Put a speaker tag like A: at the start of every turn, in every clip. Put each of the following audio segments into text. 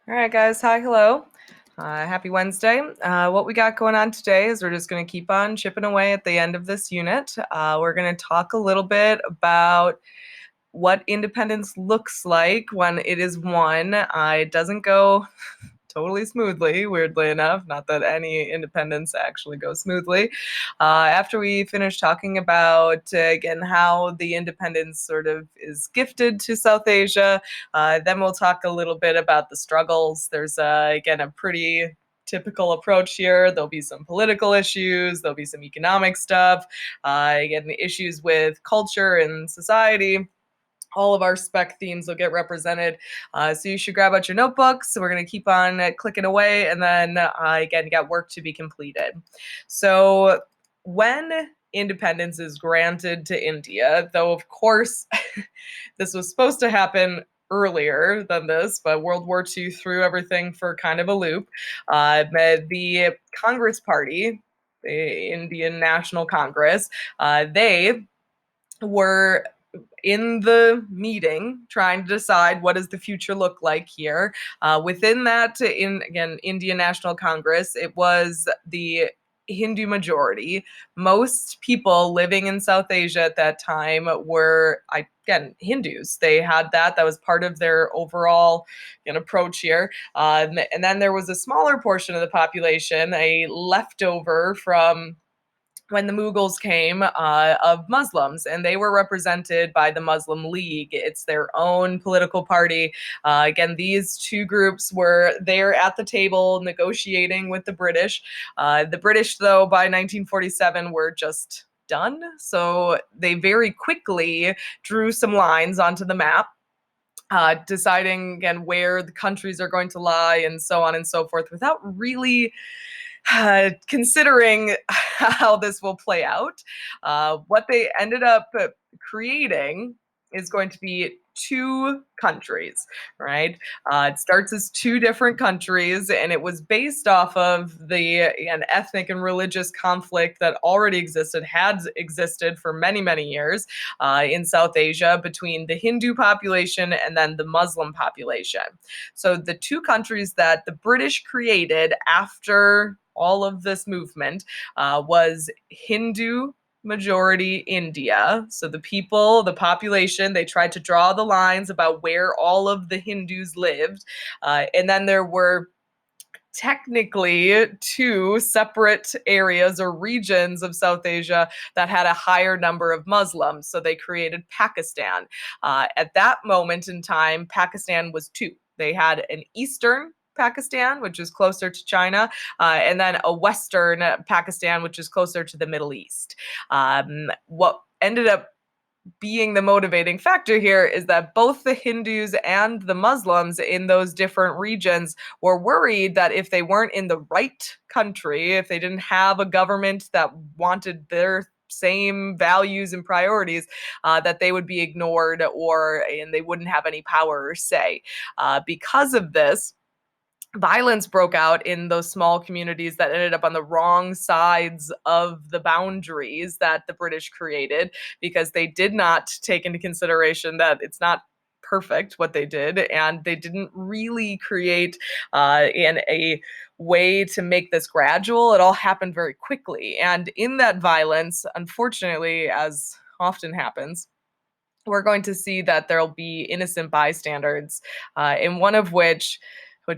A: All right, guys. Hi, hello. Happy Wednesday. What we got going on today is we're just going to keep on chipping away at the end of this unit. We're going to talk a little bit about what independence looks like when it is won. It doesn't go totally smoothly, weirdly enough. Not that any independence actually goes smoothly. After we finish talking about, again, how the independence sort of is gifted to South Asia, then we'll talk a little bit about the struggles. There's, again, a pretty typical approach here. There'll be some political issues, there'll be some economic stuff, again, the issues with culture and society. All of our spec themes will get represented. So you should grab out your notebooks. So we're going to keep on clicking away. And then again, you got work to be completed. So when independence is granted to India, though, of course, this was supposed to happen earlier than this, but World War II threw everything for kind of a loop. The Congress Party, the Indian National Congress, they were in the meeting trying to decide what does the future look like here. Within that, in again, Indian National Congress, it was the Hindu majority. Most people living in South Asia at that time were, again, Hindus. They had that. That was part of their overall approach here. And then there was a smaller portion of the population, a leftover from when the Mughals came, of Muslims, and they were represented by the Muslim League. It's their own political party. Again, these two groups were there at the table negotiating with the British. The British, though, by 1947 were just done. So they very quickly drew some lines onto the map. Deciding again where the countries are going to lie and so on and so forth without really considering how this will play out. What they ended up creating is going to be two countries, right? It starts as two different countries, and it was based off of the ethnic and religious conflict that already had existed for many, many years in South Asia between the Hindu population and then the Muslim population. So the two countries that the British created after all of this movement was Hindu majority India. So the people, the population, they tried to draw the lines about where all of the Hindus lived. And then there were technically two separate areas or regions of South Asia that had a higher number of Muslims. So they created Pakistan. At that moment in time, Pakistan was two. They had an eastern Pakistan, which is closer to China, and then a Western Pakistan, which is closer to the Middle East. What ended up being the motivating factor here is that both the Hindus and the Muslims in those different regions were worried that if they weren't in the right country, if they didn't have a government that wanted their same values and priorities, that they would be ignored and they wouldn't have any power or say. Because of this, violence broke out in those small communities that ended up on the wrong sides of the boundaries that the British created because they did not take into consideration that it's not perfect what they did, and they didn't really create in a way to make this gradual. It all happened very quickly, and in that violence, unfortunately, as often happens, we're going to see that there'll be innocent bystanders, in one of which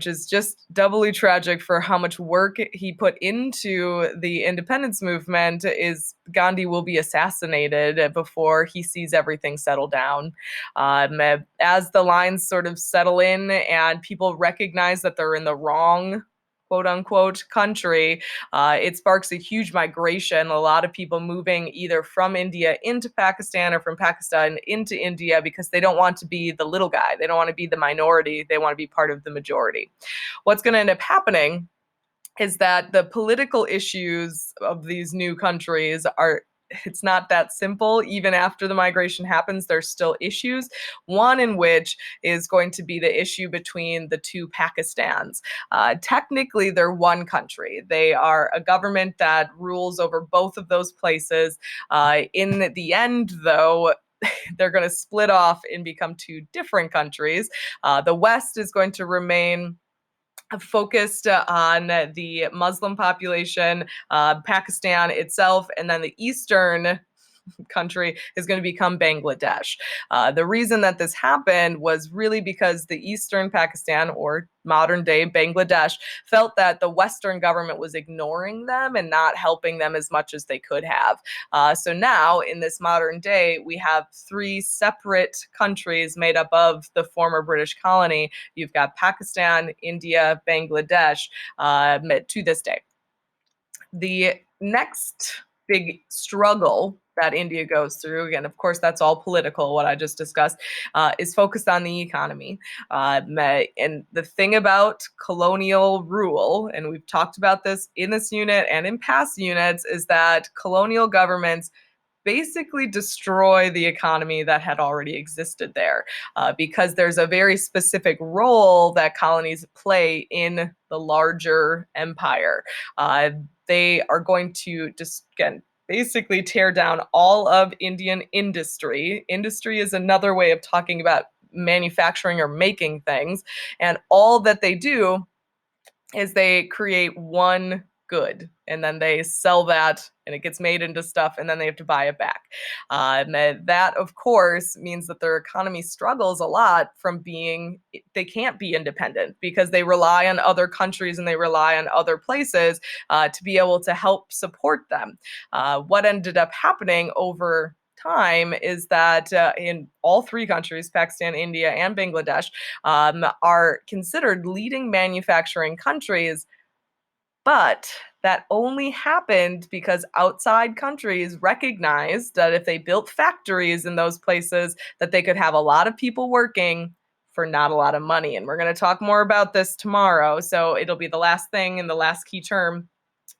A: is just doubly tragic for how much work he put into the independence movement, is Gandhi will be assassinated before he sees everything settle down. As the lines sort of settle in and people recognize that they're in the wrong quote unquote country, it sparks a huge migration. A lot of people moving either from India into Pakistan or from Pakistan into India because they don't want to be the little guy. They don't want to be the minority. They want to be part of the majority. What's going to end up happening is that the political issues of these new countries are, it's not that simple. Even after the migration happens, there's still issues. One in which is going to be the issue between the two Pakistans. Technically, they're one country. They are a government that rules over both of those places. In the end, though, they're going to split off and become two different countries. The West is going to remain focused on the Muslim population, Pakistan itself, and then the eastern country is going to become Bangladesh. The reason that this happened was really because the eastern Pakistan, or modern day Bangladesh, felt that the Western government was ignoring them and not helping them as much as they could have. So now, in this modern day, we have three separate countries made up of the former British colony. You've got Pakistan, India, Bangladesh, to this day. The next big struggle that India goes through, again, of course, that's all political, what I just discussed, is focused on the economy. And the thing about colonial rule, and we've talked about this in this unit and in past units, is that colonial governments basically destroy the economy that had already existed there, because there's a very specific role that colonies play in the larger empire. They are going to just, again, basically tear down all of Indian industry. Industry is another way of talking about manufacturing or making things. And all that they do is they create one good, and then they sell that, and it gets made into stuff, and then they have to buy it back. And that, of course, means that their economy struggles a lot from being, they can't be independent because they rely on other countries and they rely on other places to be able to help support them. What ended up happening over time is that in all three countries, Pakistan, India, and Bangladesh, are considered leading manufacturing countries, but that only happened because outside countries recognized that if they built factories in those places, that they could have a lot of people working for not a lot of money. And we're going to talk more about this tomorrow. So it'll be the last thing and the last key term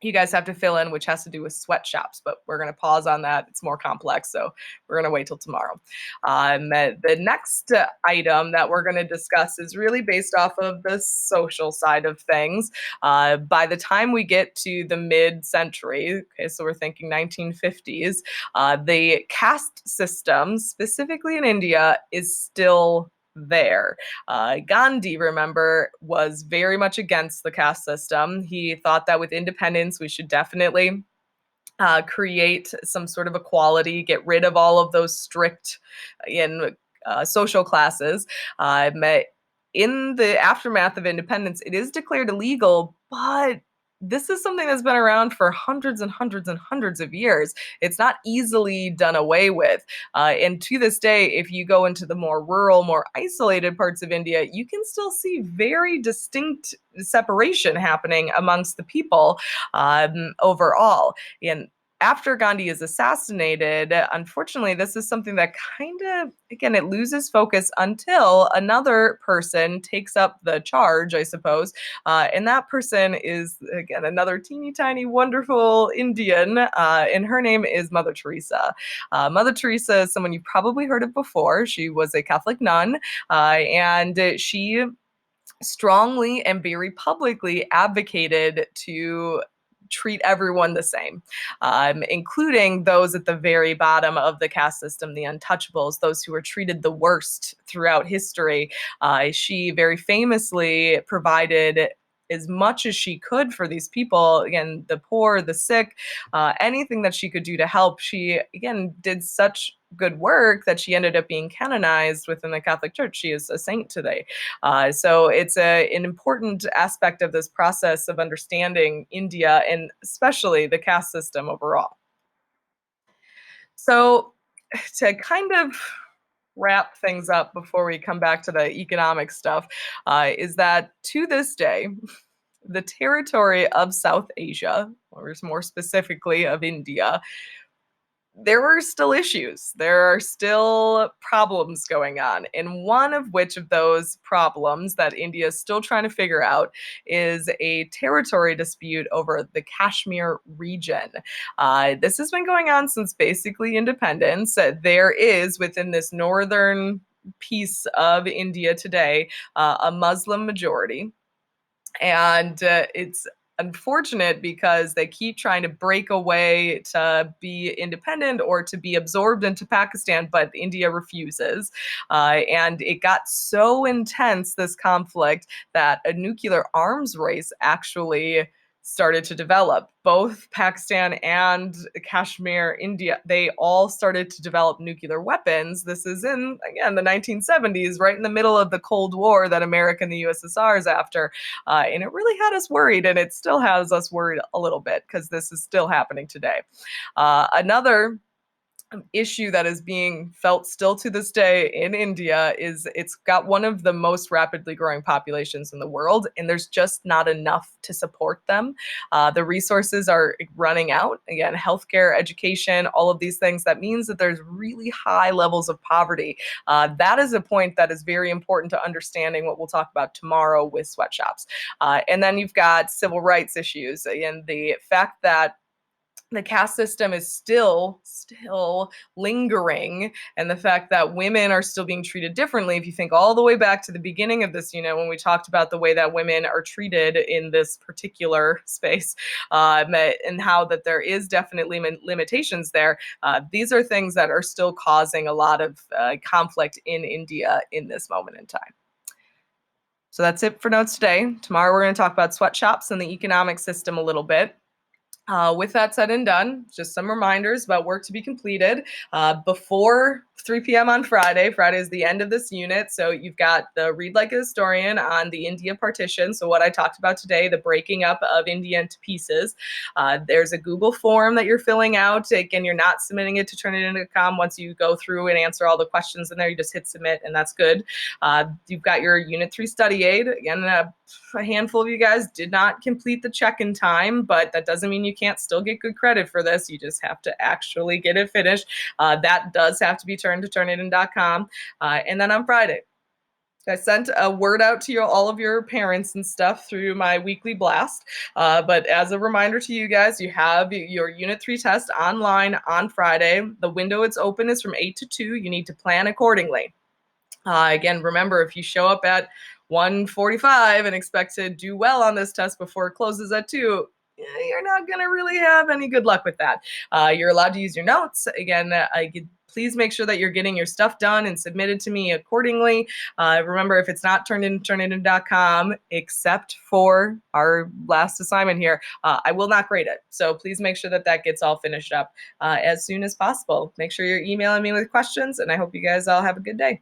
A: you guys have to fill in, which has to do with sweatshops, but we're going to pause on that. It's more complex, so we're going to wait till tomorrow. The next item that we're going to discuss is really based off of the social side of things. By the time we get to the mid-century, okay, so we're thinking 1950s, the caste system, specifically in India, is still there. Gandhi, remember, was very much against the caste system. He thought that with independence, we should definitely create some sort of equality, get rid of all of those strict in social classes. In the aftermath of independence, it is declared illegal, but this is something that's been around for hundreds and hundreds and hundreds of years. It's not easily done away with. And to this day, if you go into the more rural, more isolated parts of India, you can still see very distinct separation happening amongst the people overall. And after Gandhi is assassinated, unfortunately, this is something that kind of, again, it loses focus until another person takes up the charge, I suppose. And that person is, again, another teeny tiny, wonderful Indian, and her name is Mother Teresa. Mother Teresa is someone you've probably heard of before. She was a Catholic nun, and she strongly and very publicly advocated to treat everyone the same, including those at the very bottom of the caste system, the untouchables, those who were treated the worst throughout history. She very famously provided as much as she could for these people, again, the poor, the sick, anything that she could do to help. She, again, did such good work that she ended up being canonized within the Catholic Church. She is a saint today. So it's an important aspect of this process of understanding India and especially the caste system overall. So to kind of wrap things up before we come back to the economic stuff, is that to this day, the territory of South Asia, or more specifically of India, there were still issues. There are still problems going on. And one of which of those problems that India is still trying to figure out is a territory dispute over the Kashmir region. This has been going on since basically independence. There is, within this northern piece of India today, a Muslim majority. And it's unfortunate because they keep trying to break away to be independent or to be absorbed into Pakistan, but India refuses. And it got so intense, this conflict, that a nuclear arms race actually started to develop. Both Pakistan and Kashmir, India, they all started to develop nuclear weapons. This is in, again, the 1970s, right in the middle of the Cold War that America and the USSR is after. And it really had us worried, and it still has us worried a little bit because this is still happening today. Another issue that is being felt still to this day in India is it's got one of the most rapidly growing populations in the world, and there's just not enough to support them. The resources are running out. Again, healthcare, education, all of these things. That means that there's really high levels of poverty. That is a point that is very important to understanding what we'll talk about tomorrow with sweatshops. And then you've got civil rights issues and the fact that the caste system is still lingering, and the fact that women are still being treated differently. If you think all the way back to the beginning of this, when we talked about the way that women are treated in this particular space, and how that there is definitely limitations there, these are things that are still causing a lot of conflict in India in this moment in time. So that's it for notes today. Tomorrow we're going to talk about sweatshops and the economic system a little bit. With that said and done, just some reminders about work to be completed before 3 p.m. on Friday. Friday is the end of this unit. So you've got the Read Like a Historian on the India partition. So what I talked about today, the breaking up of India into pieces. There's a Google form that you're filling out. Again, you're not submitting it to Turnitin.com. Once you go through and answer all the questions in there, you just hit submit, and that's good. You've got your Unit 3 study aid. Again, a handful of you guys did not complete the check-in time, but that doesn't mean you can't still get good credit for this. You just have to actually get it finished. That does have to be turned to Turnitin.com. And then on Friday, I sent a word out to all of your parents and stuff through my weekly blast. But as a reminder to you guys, you have your Unit 3 test online on Friday. The window it's open is from 8 to 2. You need to plan accordingly. Again, remember, if you show up at 1:45 and expect to do well on this test before it closes at 2, you're not going to really have any good luck with that. You're allowed to use your notes. Again, please make sure that you're getting your stuff done and submitted to me accordingly. Remember, if it's not turned in, Turnitin.com, except for our last assignment here, I will not grade it. So please make sure that that gets all finished up as soon as possible. Make sure you're emailing me with questions, and I hope you guys all have a good day.